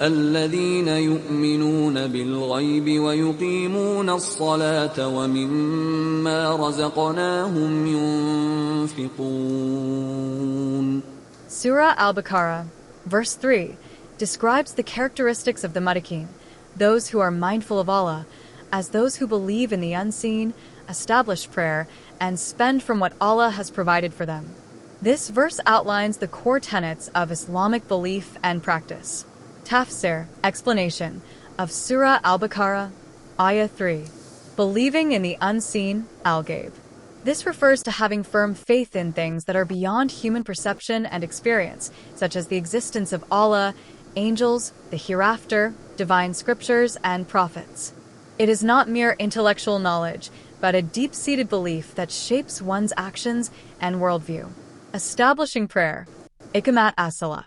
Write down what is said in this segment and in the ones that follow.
الذين يؤمنون بالغيب ويقيمون الصلاة ومما رزقناهم ينفقون. Sura Al Baqarah, verse 3, describes the characteristics of the muttaqin, those who are mindful of Allah, as those who believe in the unseen, establish prayer, and spend from what Allah has provided for them. This verse outlines the core tenets of Islamic belief and practice. Tafsir, explanation, of Sura Al Baqarah, ayat 3. Believing in the unseen, al-ghaib. This refers to having firm faith in things that are beyond human perception and experience, such as the existence of Allah, angels, the hereafter, divine scriptures, and prophets. It is not mere intellectual knowledge, but a deep-seated belief that shapes one's actions and worldview. Establishing prayer, ikamat as-salat.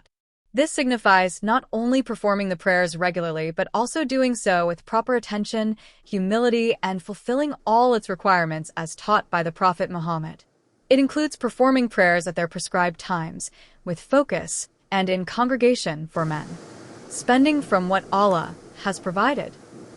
This signifies not only performing the prayers regularly, but also doing so with proper attention, humility, and fulfilling all its requirements as taught by the Prophet Muhammad. It includes performing prayers at their prescribed times, with focus, and in congregation for men. Spending from what Allah has provided.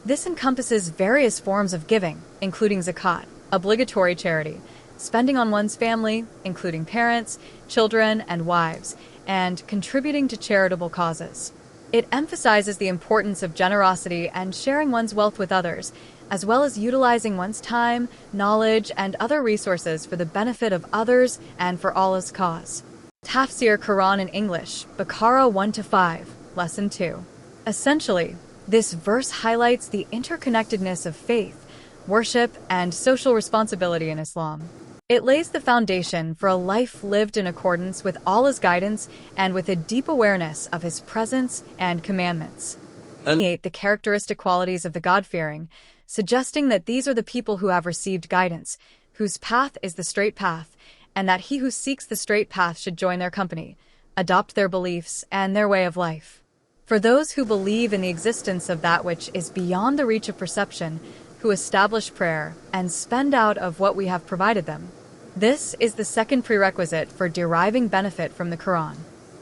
This encompasses various forms of giving, including zakat, obligatory charity, spending on one's family, including parents, children, and wives, and contributing to charitable causes. It emphasizes the importance of generosity and sharing one's wealth with others, as well as utilizing one's time, knowledge, and other resources for the benefit of others and for Allah's cause. Tafsir Quran in English, Baqarah 1-5, Lesson 2. Essentially, this verse highlights the interconnectedness of faith, worship, and social responsibility in Islam. It lays the foundation for a life lived in accordance with Allah's guidance and with a deep awareness of His presence and commandments. The characteristic qualities of the God-fearing, suggesting that these are the people who have received guidance, whose path is the straight path, and that he who seeks the straight path should join their company, adopt their beliefs and their way of life. For those who believe in the existence of that which is beyond the reach of perception, who establish prayer and spend out of what we have provided them. This is the second prerequisite for deriving benefit from the Quran.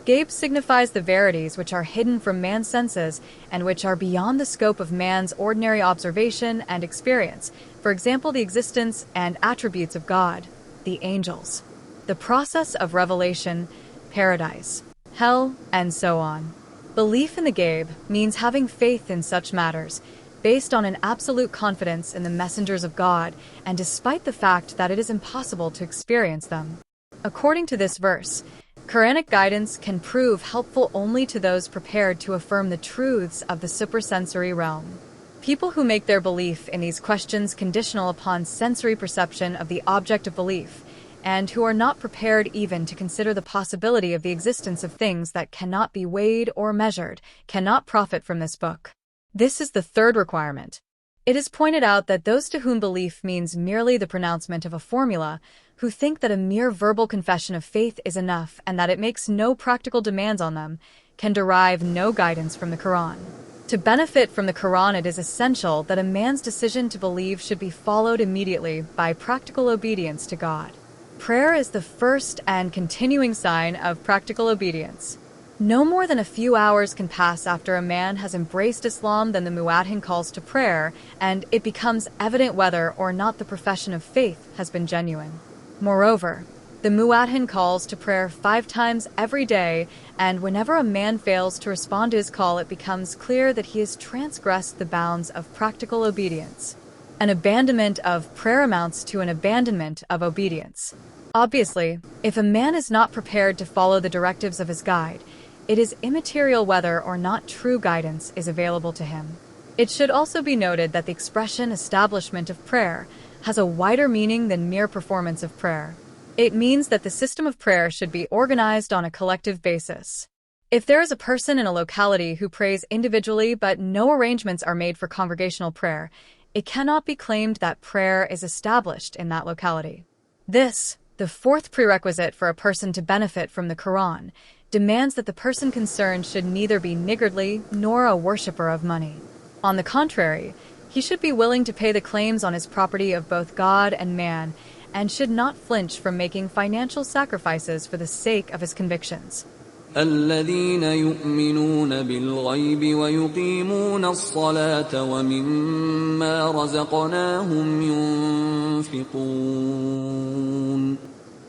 Ghaib signifies the verities which are hidden from man's senses and which are beyond the scope of man's ordinary observation and experience, for example, the existence and attributes of God, the angels, the process of revelation, paradise, hell, and so on. Belief in the ghaib means having faith in such matters, based on an absolute confidence in the messengers of God, and despite the fact that it is impossible to experience them. According to this verse, Quranic guidance can prove helpful only to those prepared to affirm the truths of the suprasensory realm. People who make their belief in these questions conditional upon sensory perception of the object of belief, and who are not prepared even to consider the possibility of the existence of things that cannot be weighed or measured, cannot profit from this book. This is the third requirement. It is pointed out that those to whom belief means merely the pronouncement of a formula, who think that a mere verbal confession of faith is enough and that it makes no practical demands on them, can derive no guidance from the Quran. To benefit from the Quran, it is essential that a man's decision to believe should be followed immediately by practical obedience to God. Prayer is the first and continuing sign of practical obedience. No more than a few hours can pass after a man has embraced Islam than the muadhin calls to prayer, and it becomes evident whether or not the profession of faith has been genuine. Moreover, the muadhin calls to prayer 5 times every day, and whenever a man fails to respond to his call, it becomes clear that he has transgressed the bounds of practical obedience. An abandonment of prayer amounts to an abandonment of obedience. Obviously, if a man is not prepared to follow the directives of his guide, it is immaterial whether or not true guidance is available to him. It should also be noted that the expression establishment of prayer has a wider meaning than mere performance of prayer. It means that the system of prayer should be organized on a collective basis. If there is a person in a locality who prays individually but no arrangements are made for congregational prayer, it cannot be claimed that prayer is established in that locality. This, the fourth prerequisite for a person to benefit from the Quran, demands that the person concerned should neither be niggardly nor a worshipper of money. On the contrary, he should be willing to pay the claims on his property of both God and man, and should not flinch from making financial sacrifices for the sake of his convictions. الذين يؤمنون بالغيب ويقيمون الصلاة ومما رزقناهم ينفقون